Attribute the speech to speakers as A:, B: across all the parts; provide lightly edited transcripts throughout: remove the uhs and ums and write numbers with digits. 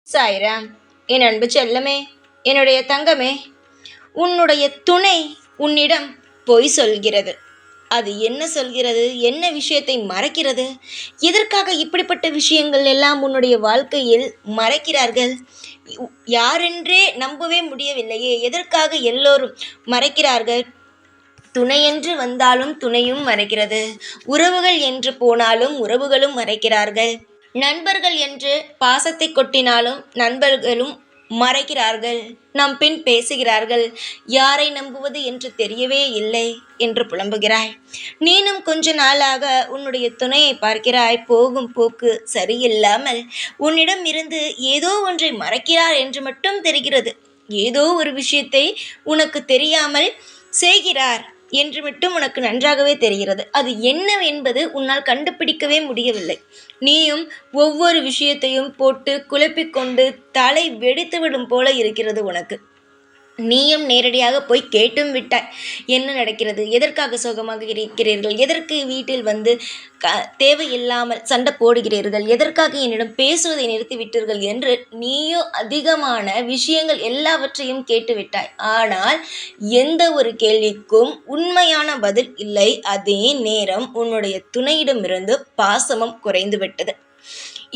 A: சாய்ராம். என் அன்பு செல்லமே, என்னுடைய தங்கமே, உன்னுடைய துணை உன்னிடம் பொய் சொல்கிறது. அது என்ன சொல்கிறது? என்ன விஷயத்தை மறைக்கிறது? எதற்காக இப்படிப்பட்ட விஷயங்கள் எல்லாம் உன்னுடைய வாழ்க்கையில் மறைக்கிறார்கள்? யாரென்றே நம்பவே முடியவில்லையே. எதற்காக எல்லோரும் மறைக்கிறார்கள்? துணை என்று வந்தாலும் துணையும் மறைக்கிறது. உறவுகள் என்று போனாலும் உறவுகளும் மறைக்கிறார்கள். நண்பர்கள் என்று பாசத்தை கொட்டினாலும் நண்பர்களும் மறைக்கிறார்கள். நம் பின் பேசுகிறார்கள். யாரை நம்புவது என்று தெரியவே இல்லை என்று புலம்புகிறாய். நீனும் கொஞ்ச நாளாக உன்னுடைய துணையை பார்க்கிறாய். போகும் போக்கு சரியில்லாமல் உன்னிடம் இருந்து ஏதோ ஒன்றை மறைக்கிறார் என்று மட்டும் தெரிகிறது. ஏதோ ஒரு விஷயத்தை உனக்கு தெரியாமல் செய்கிறார் என்று மட்டும் உனக்கு நன்றாகவே தெரிகிறது. அது என்னவென்பது உன்னால் கண்டுபிடிக்கவே முடியவில்லை. நீயும் ஒவ்வொரு விஷயத்தையும் போட்டு குழப்பிக்கொண்டு தலை வெடித்துவிடும் போல இருக்கிறது உனக்கு. நீயும் நேரடியாக போய் கேட்டும் விட்டாய். என்ன நடக்கிறது? எதற்காக சோகமாக இருக்கிறீர்கள்? எதற்கு வீட்டில் வந்து தேவையில்லாமல் சண்டை போடுகிறீர்கள்? எதற்காக என்னிடம் பேசுவதை நிறுத்திவிட்டீர்கள் என்று நீயோ அதிகமான விஷயங்கள் எல்லாவற்றையும் கேட்டுவிட்டாய். ஆனால் எந்த ஒரு கேள்விக்கும் உண்மையான பதில் இல்லை. அதே நேரம் உன்னுடைய துணையிடமிருந்து பாசமும் குறைந்துவிட்டது.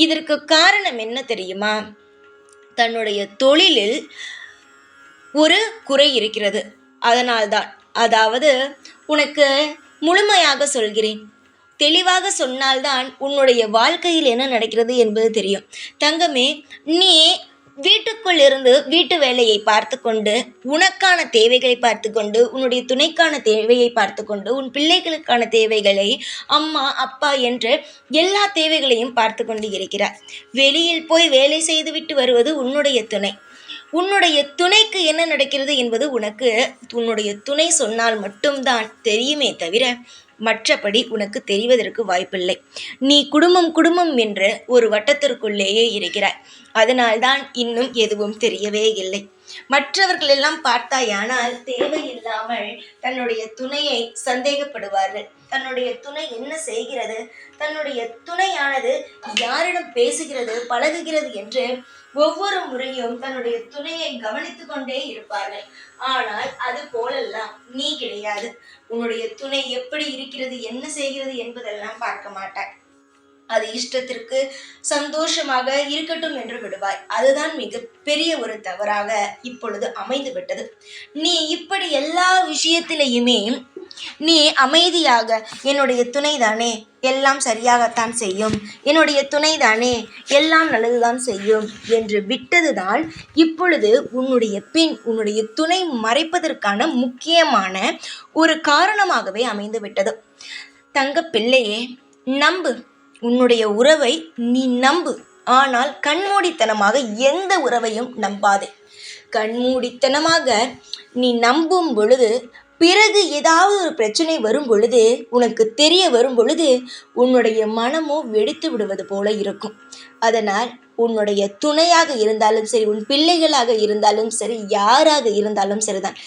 A: இதற்கு காரணம் என்ன தெரியுமா? தன்னுடைய தொழிலில் ஒரு குறை இருக்கிறது. அதனால்தான், அதாவது உனக்கு முழுமையாக சொல்கிறேன், தெளிவாக சொன்னால்தான் உன்னுடைய வாழ்க்கையில் என்ன நடக்கிறது என்பது தெரியும். தங்கமே, நீ வீட்டுக்குள் இருந்து வீட்டு வேலையை பார்த்து கொண்டு, உனக்கான தேவைகளை பார்த்து கொண்டு, உன்னுடைய துணைக்கான தேவையை பார்த்து கொண்டு, உன் பிள்ளைகளுக்கான தேவைகளை, அம்மா அப்பா என்று எல்லா தேவைகளையும் பார்த்து கொண்டு இருக்கிறார். வெளியில் போய் வேலை செய்துவிட்டு வருவது உன்னுடைய துணை. உன்னுடைய துணைக்கு என்ன நடக்கிறது என்பது உனக்கு உன்னுடைய துணை சொன்னால் மட்டும்தான் தெரியுமே தவிர மற்றபடி உனக்கு தெரிவதற்கு வாய்ப்பில்லை. நீ குடும்பம் குடும்பம் என்ற ஒரு வட்டத்திற்குள்ளேயே இருக்கிறாய். அதனால்தான் இன்னும் எதுவும் தெரியவே இல்லை. மற்றவர்கள் எல்லாம் பார்த்தாயானால் தேவையில்லாமல் தன்னுடைய துணையை சந்தேகப்படுவார்கள். தன்னுடைய துணை என்ன செய்கிறது, தன்னுடைய துணையானது யாரிடம் பேசுகிறது, பழகுகிறது என்று ஒவ்வொரு முறையும் தன்னுடைய துணையை கவனித்து கொண்டே இருப்பார்கள். ஆனால் அது போலெல்லாம் நீ கிடையாது. உன்னுடைய துணை எப்படி இருக்கிறது, என்ன செய்கிறது என்பதெல்லாம் பார்க்க மாட்டாய். அது இஷ்டத்திற்கு சந்தோஷமாக இருக்கட்டும் என்று விடுவாய். அதுதான் மிக பெரிய ஒரு தவறாக இப்பொழுது அமைந்து விட்டது. நீ இப்படி எல்லா விஷயத்திலையுமே நீ அமைதியாக, என்னுடைய துணைதானே எல்லாம் சரியாகத்தான் செய்யும், என்னுடைய துணைதானே எல்லாம் நல்லதுதான் செய்யும் என்று விட்டதுதான் இப்பொழுது உன்னுடைய துணை மறைப்பதற்கான முக்கியமான ஒரு காரணமாகவே அமைந்து விட்டது. தங்க பிள்ளையே, நம்பு. உன்னுடைய உறவை நீ நம்பு. ஆனால் கண்மூடித்தனமாக எந்த உறவையும் நம்பாதே. கண்மூடித்தனமாக நீ நம்பும் பொழுது, பிறகு ஏதாவது ஒரு பிரச்சனை வரும் பொழுது, உனக்கு தெரிய வரும் பொழுது உன்னுடைய மனமோ வெடித்து விடுவது போல இருக்கும். அதனால் உன்னுடைய துணையாக இருந்தாலும் சரி, உன் பிள்ளைகளாக இருந்தாலும் சரி, யாராக இருந்தாலும் சரிதான்,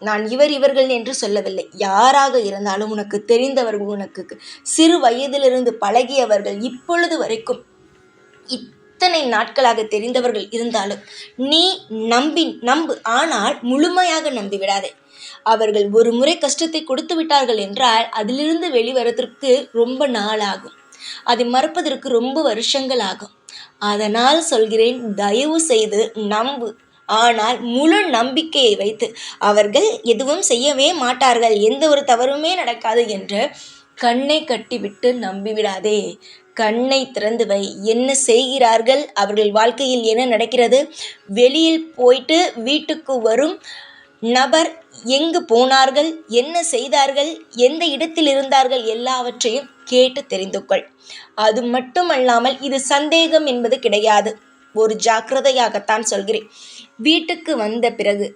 A: நான் இவர்கள் என்று சொல்லவில்லை, யாராக இருந்தாலும் உனக்கு தெரிந்தவர்கள், உனக்கு சிறு வயதிலிருந்து பழகியவர்கள், இப்பொழுது வரைக்கும் இத்தனை நாட்களாக தெரிந்தவர்கள் இருந்தாலும் நீ நம்பு. ஆனால் முழுமையாக நம்பிவிடாதே. அவர்கள் ஒரு முறை கஷ்டத்தை கொடுத்து விட்டார்கள் என்றால் அதிலிருந்து வெளிவரத்திற்கு ரொம்ப நாள் ஆகும். அதை மறப்பதற்கு ரொம்ப வருஷங்கள் ஆகும். அதனால் சொல்கிறேன், தயவு செய்து நம்பு. ஆனால் முழு நம்பிக்கையை வைத்து அவர்கள் எதுவும் செய்யவே மாட்டார்கள், எந்த ஒரு தவறுமே நடக்காது என்று கண்ணை கட்டிவிட்டு நம்பிவிடாதே. கண்ணை திறந்து வை. என்ன செய்கிறார்கள், அவர்கள் வாழ்க்கையில் என்ன நடக்கிறது, வெளியில் போயிட்டு வீட்டுக்கு வரும் நபர் எங்கு போனார்கள், என்ன செய்தார்கள், எந்த இடத்தில் இருந்தார்கள், எல்லாவற்றையும் கேட்டு தெரிந்து கொள். அது மட்டுமல்லாமல் இது சந்தேகம் என்பது கிடையாது. ஒரு ஜாக்கிரதையாகத்தான் சொல்கிறேன். வீட்டுக்கு வந்த பிறகு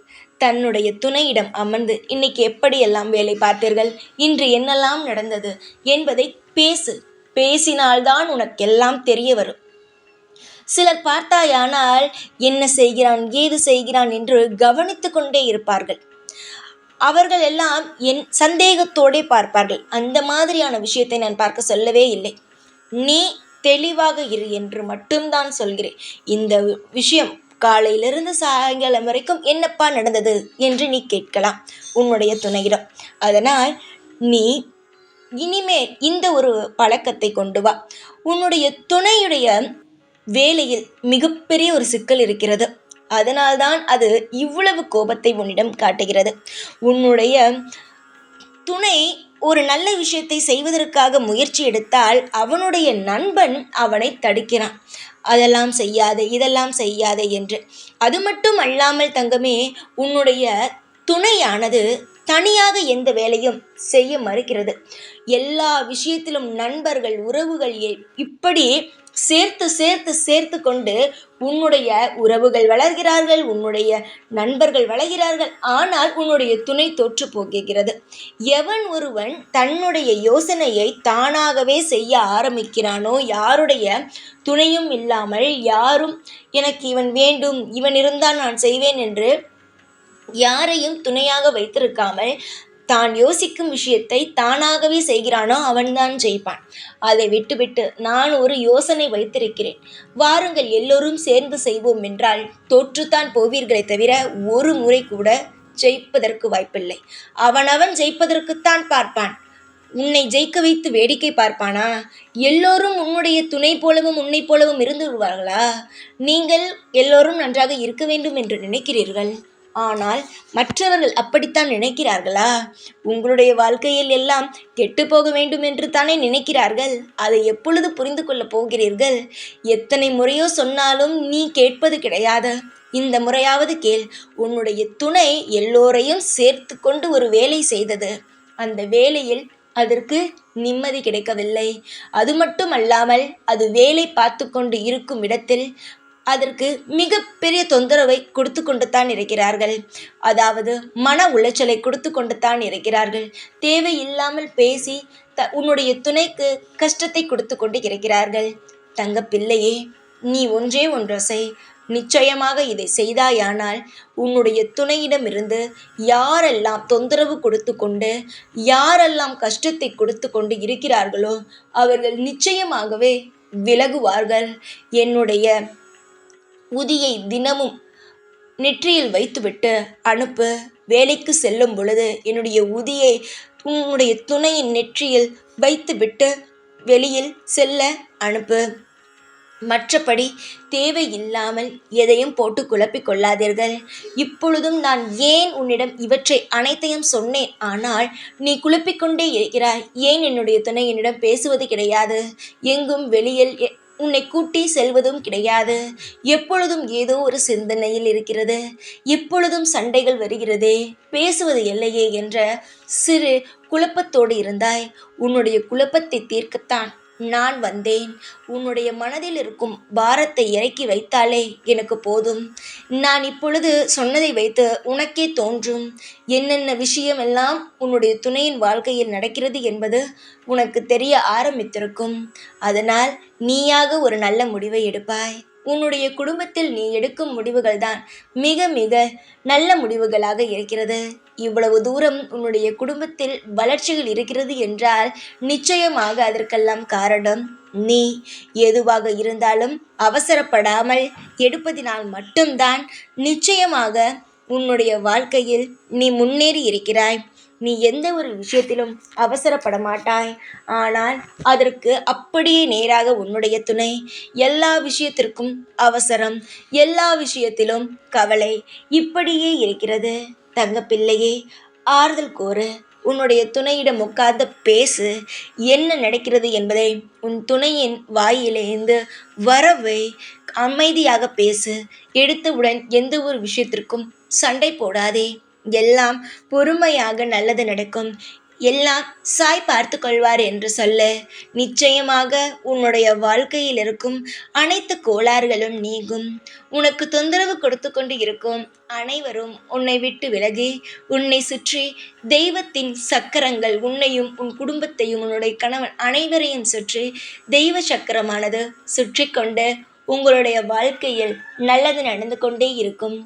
A: தன்னுடைய துணையிடம் அமர்ந்து, இன்னைக்கு எப்படியெல்லாம் வேலை பார்த்தீர்கள், இன்று என்னெல்லாம் நடந்தது என்பதை பேசு. பேசினால்தான் உனக்கெல்லாம் தெரிய வரும். சிலர் பார்த்தாயானால் என்ன செய்கிறான், ஏது செய்கிறான் என்று கவனித்து கொண்டே இருப்பார்கள். அவர்கள் எல்லாம் என் சந்தேகத்தோடே பார்ப்பார்கள். அந்த மாதிரியான விஷயத்தை நான் பார்க்க சொல்லவே இல்லை. நீ தெளிவாக இரு என்று மட்டும்தான் சொல்கிறேன். இந்த விஷயம் காலையிலிருந்து சாயங்காலம் வரைக்கும் என்னப்பா நடந்தது என்று நீ கேட்கலாம் உன்னுடைய துணையிடம். அதனால் நீ இனிமேல் இந்த ஒரு பழக்கத்தை கொண்டு வா. உன்னுடைய துணையுடைய வேலையில் மிகப்பெரிய ஒரு சிக்கல் இருக்கிறது. அதனால்தான் அது இவ்வளவு கோபத்தை உன்னிடம் காட்டுகிறது. உன்னுடைய துணை ஒரு நல்ல விஷயத்தை செய்வதற்காக முயற்சி எடுத்தால் அவனுடைய நண்பன் அவனை தடுக்கிறான். அதெல்லாம் செய்யாதே, இதெல்லாம் செய்யாதே என்று. அது மட்டும் அல்லாமல் தங்கமே, உன்னுடைய துணையானது தனியாக எந்த வேலையும் செய்ய மறுக்கிறது. எல்லா விஷயத்திலும் நண்பர்கள், உறவுகள் இப்படி சேர்த்து சேர்த்து சேர்த்து கொண்டு உன்னுடைய உறவுகள் வளர்கிறார்கள், உன்னுடைய நண்பர்கள் வளர்கிறார்கள். ஆனால் உன்னுடைய துணை தோற்று போகிறது. எவன் ஒருவன் தன்னுடைய யோசனையை தானாகவே செய்ய ஆரம்பிக்கிறானோ, யாருடைய துணையும் இல்லாமல், யாரும் எனக்கு இவன் வேண்டும், இவன் இருந்தால் நான் செய்வேன் என்று யாரையும் துணையாக வைத்திருக்காமல் தான் யோசிக்கும் விஷயத்தை தானாகவே செய்கிறானோ அவன்தான் ஜெயிப்பான். அதை விட்டுவிட்டு நான் ஒரு யோசனை வைத்திருக்கிறேன், வாருங்கள் எல்லோரும் சேர்ந்து செய்வோம் என்றால் தோற்றுத்தான் போவீர்களே தவிர ஒரு முறை கூட ஜெயிப்பதற்கு வாய்ப்பில்லை. அவனவன் ஜெயிப்பதற்குத்தான் பார்ப்பான். உன்னை ஜெயிக்க வைத்து வேடிக்கை பார்ப்பானா? எல்லோரும் உன்னுடைய துணை போலவும் உன்னை போலவும் இருந்து விடுவார்களா? நீங்கள் எல்லோரும் நன்றாக இருக்க வேண்டும் என்று நினைக்கிறீர்கள். ஆனால் மற்றவர்கள் அப்படித்தான் நினைக்கிறார்களா? உங்களுடைய வாழ்க்கையில் எல்லாம் கெட்டு போக வேண்டும் என்று தானே நினைக்கிறார்கள். அதை எப்பொழுது புரிந்து கொள்ளப் போகிறீர்கள்? எத்தனை முறையோ சொன்னாலும் நீ கேட்பது கிடையாது. இந்த முறையாவது கேள். உன்னுடைய துணை எல்லோரையும் சேர்த்து கொண்டு ஒரு வேலை செய்தது. அந்த வேலையில் அதற்கு நிம்மதி கிடைக்கவில்லை. அது மட்டும் அல்லாமல் அது வேலை பார்த்து கொண்டு இருக்கும் இடத்தில் அதற்கு மிகப்பெரிய தொந்தரவை கொடுத்து கொண்டு தான் இருக்கிறார்கள். அதாவது மன உளைச்சலை கொடுத்து கொண்டு தான் இருக்கிறார்கள். தேவையில்லாமல் பேசி உன்னுடைய துணைக்கு கஷ்டத்தை கொடுத்து கொண்டு இருக்கிறார்கள். தங்க பிள்ளையே, நீ ஒன்றே ஒன்று செய். நிச்சயமாக இதை செய்தாயானால் உன்னுடைய துணையிடமிருந்து யாரெல்லாம் தொந்தரவு கொடுத்து கொண்டு, யாரெல்லாம் கஷ்டத்தை கொடுத்து கொண்டு இருக்கிறார்களோ அவர்கள் நிச்சயமாகவே விலகுவார்கள். என்னுடைய உதியை தினமும் நெற்றியில் வைத்துவிட்டு அனுப்பு. வேலைக்கு செல்லும் பொழுது என்னுடைய உதியை உன்னுடைய துணையின் நெற்றியில் வைத்துவிட்டு வெளியில் செல்ல அனுப்பு. மற்றபடி தேவையில்லாமல் எதையும் போட்டு குழப்பிக் கொள்ளாதீர்கள். இப்பொழுதும் நான் ஏன் உன்னிடம் இவற்றை அனைத்தையும் சொன்னேன், ஆனால் நீ குழப்பிக்கொண்டே இருக்கிறாய். ஏன் என்னுடைய துணை என்னிடம் பேசுவது கிடையாது, எங்கும் வெளியில் உன்னை கூட்டி செல்வதும் கிடையாது, எப்பொழுதும் ஏதோ ஒரு சிந்தனையில் இருக்கிறது, எப்பொழுதும் சண்டைகள் வருகிறதே, பேசுவது இல்லையே என்ற சிறு குழப்பத்தோடு இருந்தாய். உன்னுடைய குழப்பத்தை தீர்க்கத்தான் நான் வந்தேன். உன்னுடைய மனதில் இருக்கும் பாரத்தை இறக்கி வைத்தாலே எனக்கு போதும். நான் இப்பொழுது சொன்னதை வைத்து உனக்கே தோன்றும் என்னென்ன விஷயமெல்லாம் உன்னுடைய துணையின் வாழ்க்கையில் நடக்கிறது என்பது உனக்கு தெரிய ஆரம்பித்திருக்கும். அதனால் நீயாக ஒரு நல்ல முடிவை எடுப்பாய். உன்னுடைய குடும்பத்தில் நீ எடுக்கும் முடிவுகள் தான் மிக மிக நல்ல முடிவுகளாக இருக்கிறது. இவ்வளவு தூரம் உன்னுடைய குடும்பத்தில் வளர்ச்சிகள் இருக்கிறது என்றால் நிச்சயமாக அதற்கெல்லாம் காரணம் நீ. எதுவாக இருந்தாலும் அவசரப்படாமல் எடுப்பதினால் மட்டும்தான் நிச்சயமாக உன்னுடைய வாழ்க்கையில் நீ முன்னேறி இருக்கிறாய். நீ எந்த ஒரு விஷயத்திலும் அவசரப்பட மாட்டாய். ஆனால் அதற்கு அப்படியே நேராக உன்னுடைய துணை. எல்லா விஷயத்திற்கும் அவசரம், எல்லா விஷயத்திலும் கவலை, இப்படியே இருக்கிறது. தங்கப்பிள்ளையே, ஆறுதல் கூறு. உன்னுடைய துணையிடம் உட்கார்ந்து பேசு. என்ன நடக்கிறது என்பதை உன் துணையின் வாயிலிருந்து வரவை. அமைதியாக பேசு. எடுத்தவுடன் எந்த ஒரு விஷயத்திற்கும் சண்டை போடாதே. எல்லாம் பொறுமையாக நல்லது நடக்கும். எல்லாம் சாய் பார்த்து கொள்வார் என்று சொல்லு. நிச்சயமாக உன்னுடைய வாழ்க்கையில் இருக்கும் அனைத்து கோளாறுகளும் நீங்கும். உனக்கு தொந்தரவு கொடுத்து கொண்டு இருக்கும் அனைவரும் உன்னை விட்டு விலகி உன்னை சுற்றி தெய்வத்தின் சக்கரங்கள் உன்னையும் உன் குடும்பத்தையும் உன்னுடைய கணவன் அனைவரையும் சுற்றி தெய்வ சக்கரமானது சுற்றி கொண்டு உங்களுடைய வாழ்க்கையில் நல்லது நடந்து கொண்டே இருக்கும்.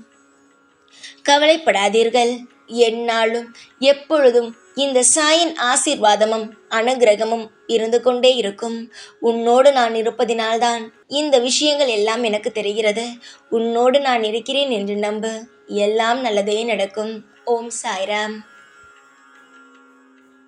A: கவலைப்படாதீர்கள். எந்நாளும் எப்பொழுதும் இந்த சாயின் ஆசீர்வாதமும் அனுக்கிரகமும் இருந்து கொண்டே இருக்கும். உன்னோடு நான் இருப்பதினால்தான் இந்த விஷயங்கள் எல்லாம் எனக்கு தெரிகிறது. உன்னோடு நான் இருக்கிறேன் என்று நம்பு. எல்லாம் நல்லதே நடக்கும். ஓம் சாய்ராம்.